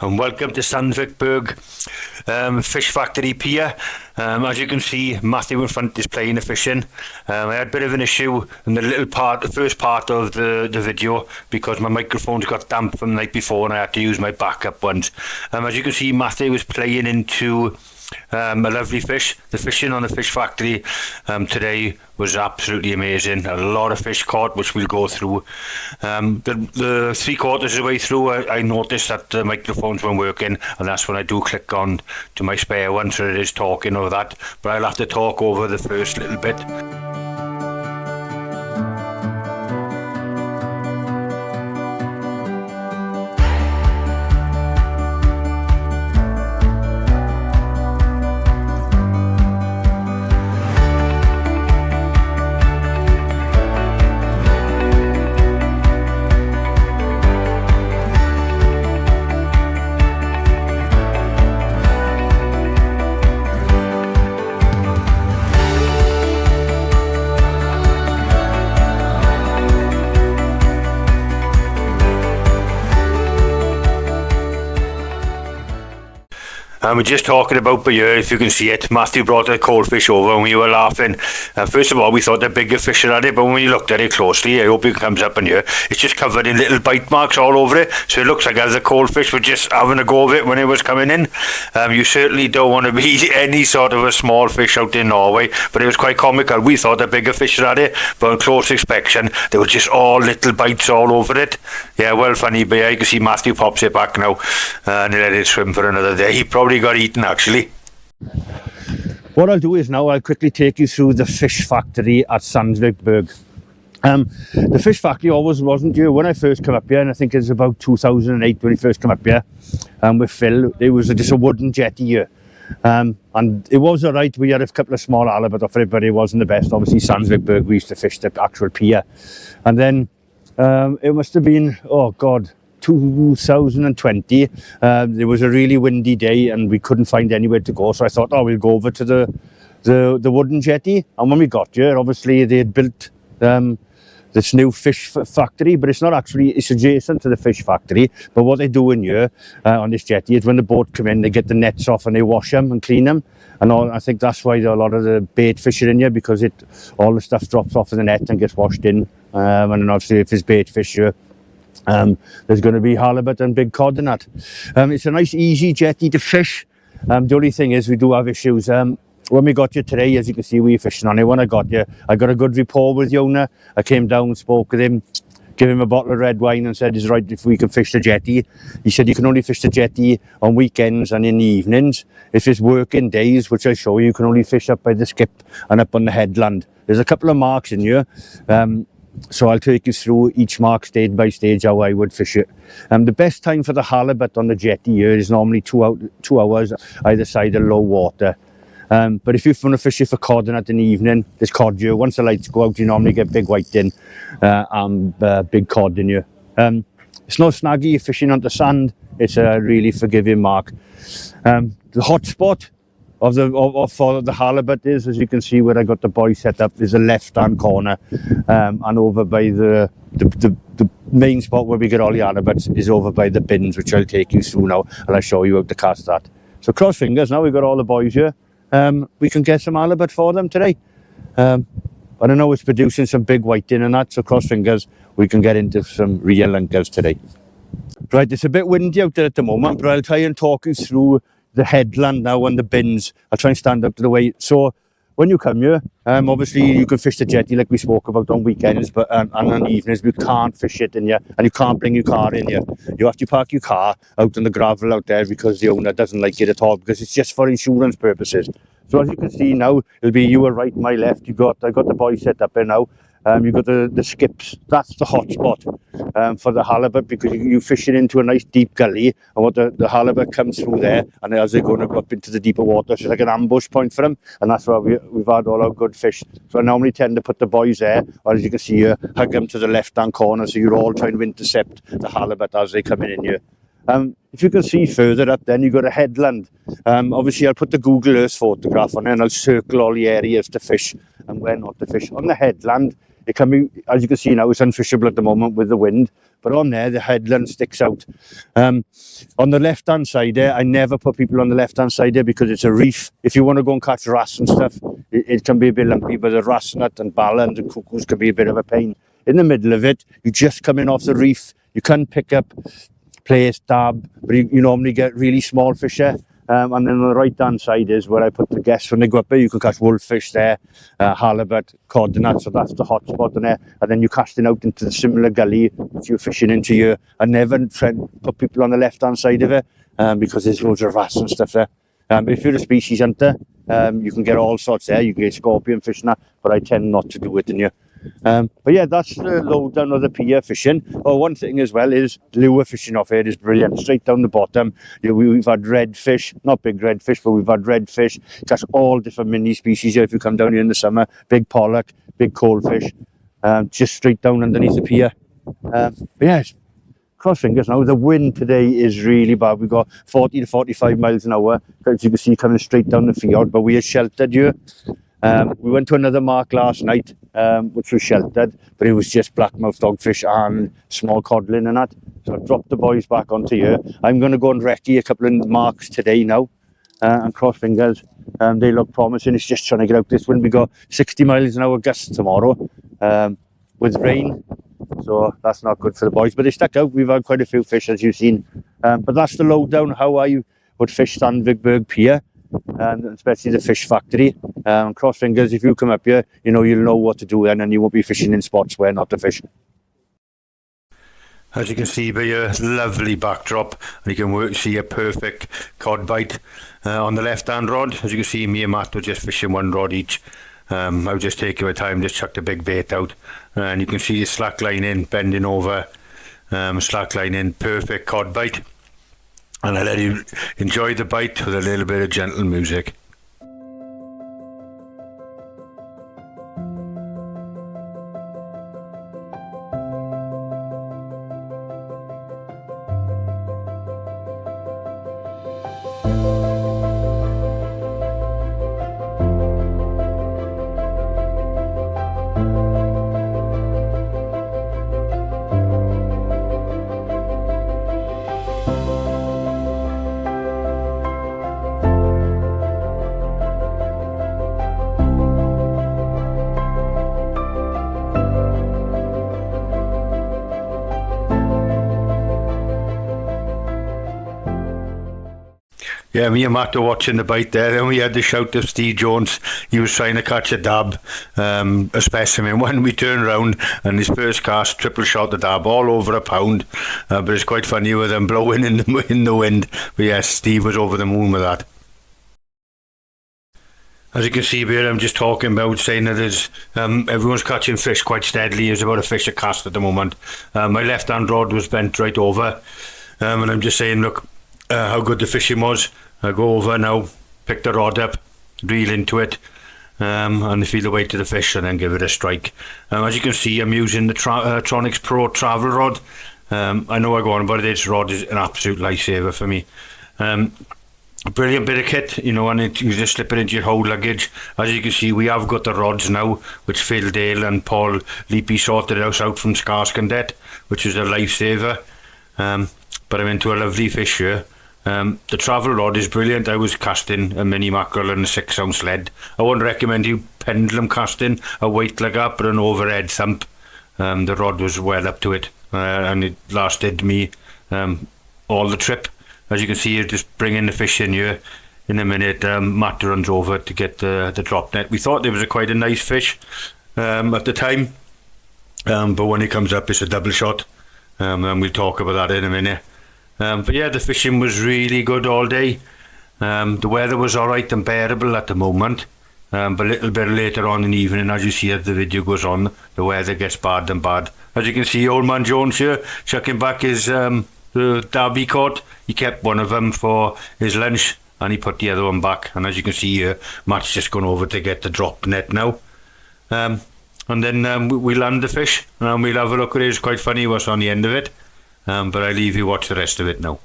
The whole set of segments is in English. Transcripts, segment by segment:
and welcome to Sandvikberg Fish Factory Pier. As you can see, Matthew in front is playing the fishing. I had a bit of an issue in the first part of the video because my microphones got damp from the night before and I had to use my backup ones. As you can see, Matthew was playing into a lovely fish. The fishing on the fish factory today was absolutely amazing. A lot of fish caught, which we'll go through. The 3/4 of the way through, I noticed that the microphones weren't working, and that's when I do click on to my spare one, so it is talking over that. But I'll have to talk over the first little bit. We're just talking about the year, if you can see it. Matthew brought a cold fish over and we were laughing. First of all, we thought the bigger fish had it, but when you looked at it closely, I hope it comes up in here, it's just covered in little bite marks all over it. So it looks like as a cold fish were just having a go of it when it was coming in. You certainly don't want to be any sort of a small fish out in Norway, but it was quite comical. We thought the bigger fish had it, but on close inspection, they were just all little bites all over it. Yeah, well funny, but yeah, you can see Matthew pops it back now and he let it swim for another day. He probably got eaten actually. What I'll do is now I'll quickly take you through the fish factory at Sandvikberg. The fish factory always wasn't here. When I first came up here, and I think it was about 2008 when we first came up here with Phil, it was just a wooden jetty here. And it was alright. We had a couple of small halibut off it, but it wasn't the best. Obviously Sandvikberg, we used to fish the actual pier. And then it must have been, oh God, 2020. There was a really windy day and we couldn't find anywhere to go, so I thought, we'll go over to the wooden jetty. And when we got here, obviously they had built this new fish factory, but it's not actually, it's adjacent to the fish factory. But what they do in here on this jetty is when the boat come in, they get the nets off and they wash them and clean them. And I think that's why a lot of the bait fish are in here, because all the stuff drops off in the net and gets washed in. And then obviously if there's bait fish here, there's going to be halibut and big cod in that. It's a nice easy jetty to fish. The only thing is we do have issues. When we got here today, as you can see, we were fishing on it. When I got here, I got a good rapport with the owner. I came down, spoke with him, gave him a bottle of red wine and said, is it right if we can fish the jetty? He said you can only fish the jetty on weekends and in the evenings. If it's working days, which I show you, you can only fish up by the skip and up on the headland. There's a couple of marks in here. So I'll take you through each mark stage by stage how I would fish it. The best time for the halibut on the jetty here is normally 2 hours either side of low water. But if you want to fish it for cod in the evening, there's cod here. Once the lights go out, you normally get big whiting and big cod in here. It's no snaggy fishing on the sand. It's a really forgiving mark. The hotspot for the halibut is, as you can see where I got the buoy set up, is the left-hand corner, and over by the main spot where we get all the halibuts is over by the bins, which I'll take you through now, and I'll show you how to cast that. So cross fingers, now we've got all the boys here. We can get some halibut for them today. I don't know, it's producing some big whiting and that, so cross fingers, we can get into some real lunkers today. Right, it's a bit windy out there at the moment, but I'll try and talk you through the headland now and the bins. I'll try and stand up to the way. So when you come here, obviously you can fish the jetty like we spoke about on weekends, but and on evenings we can't fish it in here, and you can't bring your car in here. You have to park your car out on the gravel out there because the owner doesn't like it at all, because it's just for insurance purposes. So as you can see now, it'll be you are right, my left. I got the buoy set up here now. You've got the skips. That's the hotspot for the halibut, because you fish it into a nice deep gully, and what the halibut comes through there, and as they're going to go up into the deeper water, it's like an ambush point for them, and that's where we've had all our good fish. So I normally tend to put the buoys there, or as you can see here, hug them to the left-hand corner, so you're all trying to intercept the halibut as they come in here. If you can see further up, then you've got a headland. Obviously, I'll put the Google Earth photograph on it, and I'll circle all the areas to fish and where not to fish. On the headland, it can be, as you can see now, it's unfishable at the moment with the wind, but on there the headland sticks out. On the left hand side there, I never put people on the left hand side there because it's a reef. If you want to go and catch wrasse and stuff, it can be a bit lumpy, but the wrasse nut and ballons and cuckoos can be a bit of a pain. In the middle of it, you're just coming off the reef, you can pick up plaice, dab, but you normally get really small fish there. And then on the right hand side is where I put the guests when they go up there. You can catch wolffish there, halibut, cod and that, so that's the hot spot in there. And then you're casting out into the similar gully which you're fishing into here. I never try and put people on the left hand side of it because there's loads of wrasse and stuff there. But if you're a species hunter, you can get all sorts there. You can get scorpion fish and that, but I tend not to do it in here. But yeah, that's the lowdown of the pier fishing. Oh, one thing as well is lure fishing off here is brilliant. Straight down the bottom, we've had redfish, not big redfish, but we've had redfish. Catch all different mini species here if you come down here in the summer. Big pollock, big coalfish, just straight down underneath the pier. But yeah, cross fingers now. The wind today is really bad. We've got 40 to 45 miles an hour, as you can see, coming straight down the fjord, but we are sheltered here. We went to another mark last night, which was sheltered, but it was just blackmouth dogfish and small codlin and that. So I dropped the boys back onto here. I'm going to go and recce a couple of marks today now, and cross fingers. They look promising. It's just trying to get out this wind. We got 60 miles an hour gusts tomorrow, with rain. So that's not good for the boys, but they stuck out. We've had quite a few fish, as you've seen. But that's the lowdown how I would fish Sandvikberg Pier, and especially the fish factory. Cross fingers, if you come up here, you'll know what to do then, and you won't be fishing in spots where not to fish. As you can see by your lovely backdrop, and you can see a perfect cod bite on the left hand rod. As you can see, me and Matt were just fishing one rod each. I was just taking my time, just chucked a big bait out, and you can see the slack line in, bending over, slack line in, perfect cod bite. And I let you enjoy the bite with a little bit of gentle music. Yeah, me and Matt were watching the bite there, and we had the shout of Steve Jones. He was trying to catch a dab, a specimen. When we turned around, and his first cast triple shot the dab all over a pound. But it's quite funny with them blowing in the wind. But yes, Steve was over the moon with that. As you can see here, I'm just talking about saying that there's everyone's catching fish quite steadily. There's about a fish a cast at the moment. My left hand rod was bent right over, and I'm just saying, look, how good the fishing was. I go over now, pick the rod up, reel into it, and feel the weight of the fish, and then give it a strike. As you can see, I'm using the Tronics Pro travel rod. I know I go on about it. This rod is an absolute lifesaver for me. Brilliant bit of kit, and you can just slip it into your whole luggage. As you can see, we have got the rods now, which Phil Dale and Paul Leapy sorted us out from Skarskandet, which is a lifesaver. But I'm into a lovely fish here. The travel rod is brilliant. I was casting a mini mackerel and a 6 ounce lead. I wouldn't recommend you pendulum casting a weight like that, but an overhead thump. The rod was well up to it, and it lasted me all the trip. As you can see, you're just bringing the fish in here. In a minute, Matt runs over to get the drop net. We thought there was quite a nice fish at the time, but when it comes up, it's a double shot, and we'll talk about that in a minute. But yeah, the fishing was really good all day. The weather was alright and bearable at the moment, but a little bit later on in the evening, as you see as the video goes on, the weather gets bad and bad. As you can see, old man Jones here chucking back his Derby caught. He kept one of them for his lunch, and he put the other one back. And as you can see here, Matt's just gone over to get the drop net now, and then we land the fish, and we'll have a look at it. It's quite funny what's on the end of it. But I leave you watch the rest of it now.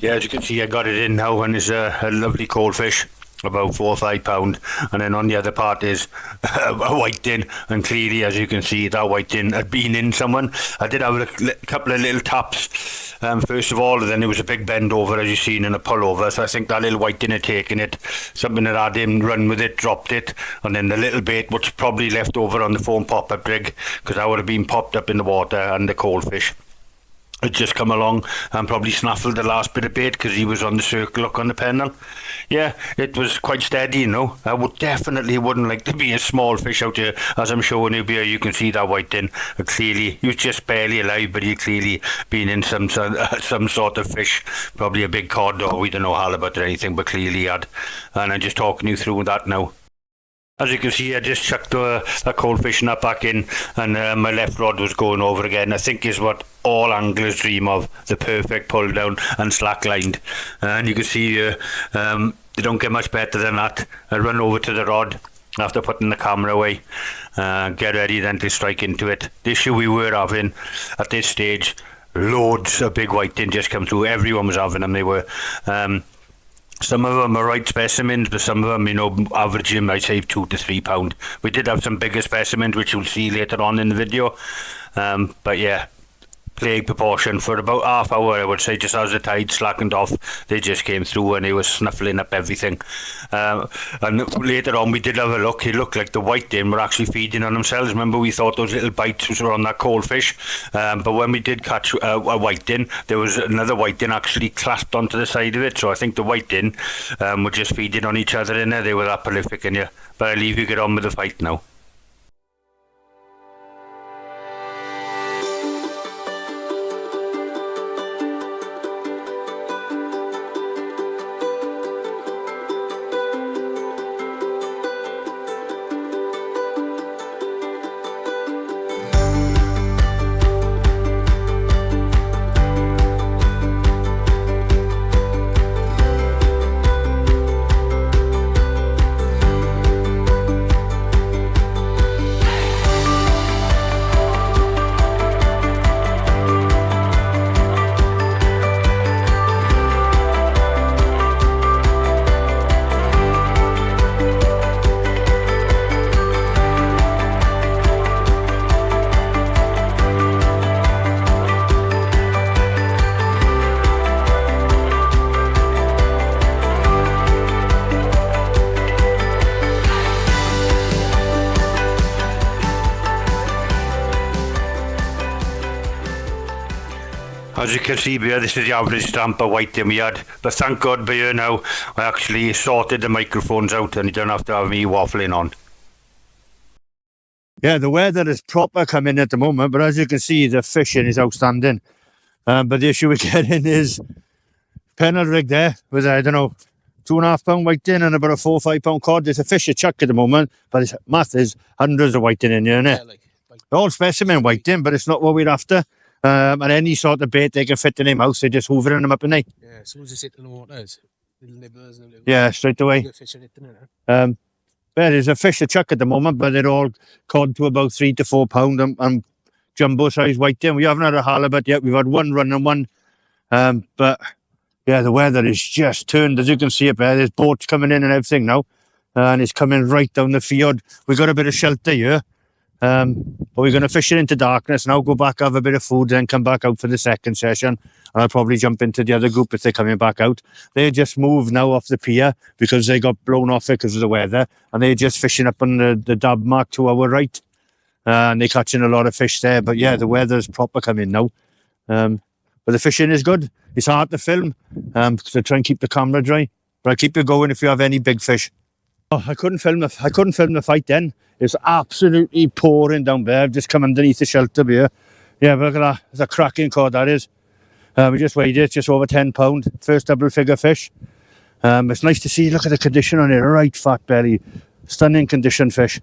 Yeah, as you can see, I got it in now, and it's a lovely cold fish, about 4 or 5 pound, and then on the other part is a whiting, and clearly, as you can see, that whiting had been in someone. I did have a couple of little taps first of all, and then there was a big bend over, as you've seen, and a pull over. So I think that little whiting had taken it, something that had him run with it, dropped it, and then the little bait was probably left over on the foam pop-up rig, because I would have been popped up in the water and the cold fish had just come along and probably snaffled the last bit of bait because he was on the circle hook on the pennel. Yeah, it was quite steady, you know. I wouldn't like to be a small fish out here, as I'm showing you here. You can see that whiting. Clearly, he was just barely alive, but he clearly been in some sort of fish, probably a big cod, or we don't know, halibut or anything, but clearly he had. And I'm just talking you through that now. As you can see, I just chucked that cold fish nut back in, and my left rod was going over again. I think is what all anglers dream of, the perfect pull down and slack lined. And you can see they don't get much better than that. I run over to the rod after putting the camera away, get ready then to strike into it. The issue we were having at this stage, loads of big whiting just come through. Everyone was having them. They were some of them are right specimens, but some of them, you know, averaging, I'd say, 2 to 3 pound. We did have some bigger specimens, which you'll see later on in the video. But yeah, plague proportion for about half hour, I would say, just as the tide slackened off, they just came through and they were snuffling up everything. And later on, we did have a look. It looked like the whiting were actually feeding on themselves. Remember, we thought those little bites were on that cold fish. But when we did catch a whiting, there was another whiting actually clasped onto the side of it. So I think the whiting were just feeding on each other in there. They were that prolific in you. But I'll leave you get on with the fight now. As you can see here, this is the average stamp of whiting we had. But thank God by here now, I actually sorted the microphones out and you don't have to have me waffling on. Yeah, the weather is proper coming at the moment, but as you can see, the fishing is outstanding. But the issue we're getting is pennel rig there with, I don't know, 2.5 pound whiting and about a 4 or 5 pound cod. There's a fish a chuck at the moment, but it's math is hundreds of whiting in here, isn't it? Yeah, like all specimen whiting, but it's not what we're after. And any sort of bait they can fit in their mouth, they're just hoovering them up in there. Yeah, as soon as they sit in the water, it's little nibblers and little... Yeah, straight away. There's a fish a chuck at the moment, but they're all cod to about 3 to 4 pound and jumbo size whiting. We haven't had a halibut yet. We've had one run and one. But yeah, the weather is just turned. As you can see up there, there's boats coming in and everything now. And it's coming right down the fjord. We've got a bit of shelter here. But we're going to fish it into darkness now, go back, have a bit of food, then come back out for the second session. And I'll probably jump into the other group if they're coming back out. They just moved now off the pier because they got blown off it because of the weather. And they're just fishing up on the dab mark to our right. And they're catching a lot of fish there. But yeah, the weather's proper coming now. But the fishing is good. It's hard to film because I try and keep the camera dry. But I'll keep you going if you have any big fish. Oh, I couldn't film the fight then. It's absolutely pouring down there. I've just come underneath the shelter here. Yeah, but look at that. It's a cracking cod, that is. We just weighed it, just over 10 pound. First double figure fish. It's nice to see, look at the condition on it. Right fat belly. Stunning condition fish.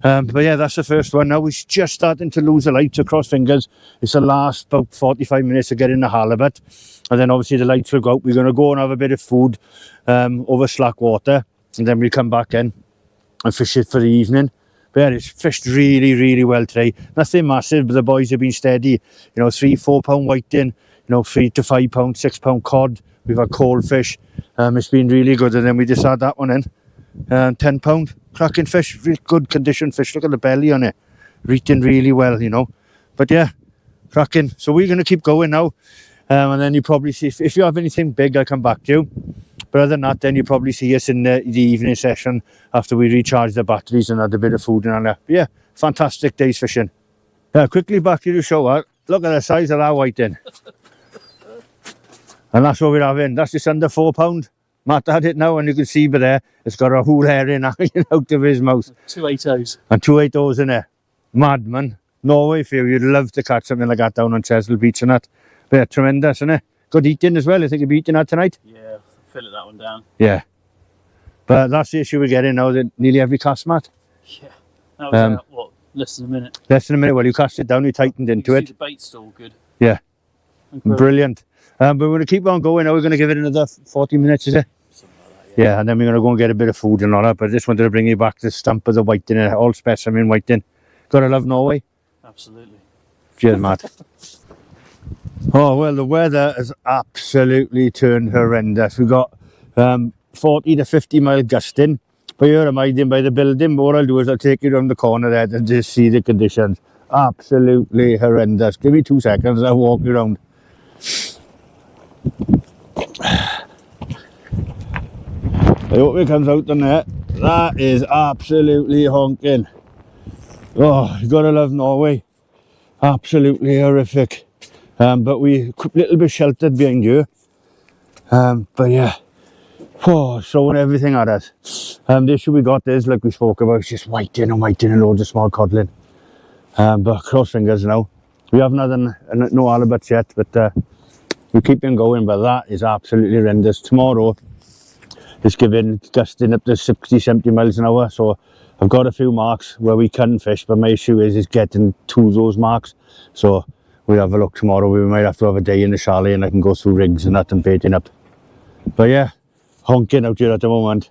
But yeah, that's the first one. Now we're just starting to lose the light, so cross fingers. It's the last about 45 minutes to get in the halibut. And then obviously the lights will go out. We're going to go and have a bit of food over slack water. And then we come back in and fish it for the evening. But yeah, it's fished really, really well today. Nothing massive, but the boys have been steady. You know, 3, 4 pound whiting. know, £3 to £5, £6 cod. We've had cold fish. It's been really good. And then we just had that one in. £10 cracking fish, really good condition fish. Look at the belly on it, eating really well, you know. But yeah, cracking. So we're going to keep going now, and then you probably see if you have anything big, I'll come back to you. But other than that, then you probably see us in the evening session after we recharge the batteries and had a bit of food and all that. But yeah, fantastic days fishing. Quickly back to the show. Look at the size of that whiting. And that's what we're having. That's just under £4. Matt had it now, and you can see by there, it's got a whole herring hanging out of his mouth. 2 8-0s. And 2 8-0s in there. Madman. Norway for you. You'd love to catch something like that down on Chesil Beach and that. But yeah, tremendous, isn't it? Good eating as well. I think you'll be eating that tonight. Yeah, fill it that one down. Yeah. But that's the issue we're getting now, that nearly every cast, Matt. Yeah. That was out, what, less than a minute? Less than a minute. Well, you cast it down, you tightened into it. The bait's still good. Yeah. Incredible. Brilliant. But we're going to keep on going now. We're going to give it another 40 minutes, is it? Yeah, and then we're going to go and get a bit of food and all that. But I just wanted to bring you back to the stump of the whiting, all specimen whiting. Gotta love Norway. Absolutely. Cheers, Matt. Oh, well, the weather has absolutely turned horrendous. We've got 40 to 50 mile gusting. But you're hiding by the building. But what I'll do is I'll take you around the corner there to just see the conditions. Absolutely horrendous. Give me 2 seconds, I'll walk you around. I hope it comes out on there. That is absolutely honking. Oh, you gotta love Norway. Absolutely horrific. But we a little bit sheltered behind you. But yeah, showing everything at us. The issue we got is, like we spoke about, it's just whiting and loads of small codling. But cross fingers now. We haven't had no halibuts yet, but we keep on going. But that is absolutely horrendous. Tomorrow it's gusting up to 60, 70 miles an hour. So I've got a few marks where we can fish, but my issue is getting to those marks. So we'll have a look tomorrow. We might have to have a day in the chalet and I can go through rigs and that and baiting up. But yeah, honking out here at the moment.